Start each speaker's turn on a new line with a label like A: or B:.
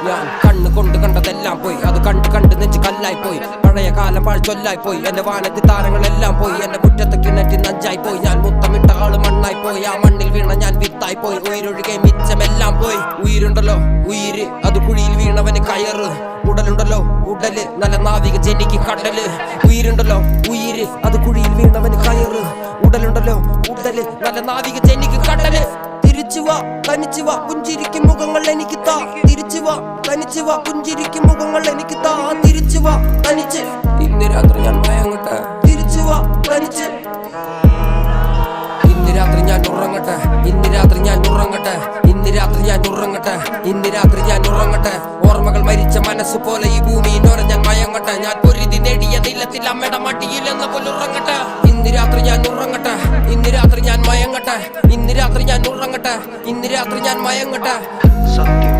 A: ഞാൻ കണ്ണ് കൊണ്ട് കണ്ടതെല്ലാം പോയി, അത് കണ്ട് കണ്ട് നെഞ്ച് കല്ലായി പോയി. പഴയ കാലം പാഴ്ചൊല്ലായി പോയി, എന്റെ വാനത്തി താരങ്ങളെല്ലാം പോയി. എന്റെ മുറ്റത്ത് കിണറ്റിൽ നഞ്ചായി പോയി, ഞാൻ മുത്തമിട്ട ആള് മണ്ണായി പോയി. ആ മണ്ണിൽ വീണ ഞാൻ വിത്തായി പോയി, ഉയരൊഴുകെ മിച്ചമെല്ലാം പോയി. ഉயிருണ്ടല്ലോ ഉയിര്, അത് കുഴിയിൽ വീണവന് കയറ്. ഉടലുണ്ടല്ലോ ഉടല്, നല്ല നാവിക ജനിക്ക് കടല്. ഉயிருണ്ടല്ലോ ഉയിര്, അത് കുഴിയിൽ വീണവന് കയറ്. ഉടലുണ്ടല്ലോ ഉടല്, നല്ല നാവിക ജനിക്ക് കടല്. തിരിച്ചുവാ തനിച്ചുവാ പുഞ്ചിരിക്കും മുഖങ്ങൾ എനിക്ക് താ. തിരിച്ചുവാ തനിച്ചുവാ പുഞ്ചിരിക്കും മുഖങ്ങൾ എനിക്ക് താ. തിരിച്ചുവാ തനിച്ച്, ഇന്ന് രാത്രി ഞാൻ മയങ്ങട്ടെ. തിരിച്ചുവാ തനിച്ച്, ഇന്ന് രാത്രി ഞാൻ ഉറങ്ങട്ടെ. ഇന്ന് രാത്രി ഞാൻ ഉറങ്ങട്ടെ. ഇന്ന് രാത്രി ഞാൻ ഉറങ്ങട്ടെ. ഇന്ന് രാത്രി ഞാൻ ഉറങ്ങട്ടെ. ഓർമ്മകൾ മരിച്ച മനസ്സ് പോലെ ഈ ഭൂമിയിനോരെ ഞാൻ മയങ്ങട്ടെ. ഞാൻ പൊരുതി നേടിയ നിലത്തിൽ അമ്മയുടെ മടിയിലെന്ന പോലെ ഉറങ്ങട്ടെ. ഇന്ന് രാത്രി ഞാൻ ഉറങ്ങട്ടെ. ഇന്ന് രാത്രി ഞാൻ മയങ്ങട്ടെ. ഇന്ന് രാത്രി ഞാൻ ഉറങ്ങട്ടെ. ഇന്ന് രാത്രി ഞാൻ മയങ്ങട്ടെ. സത്യം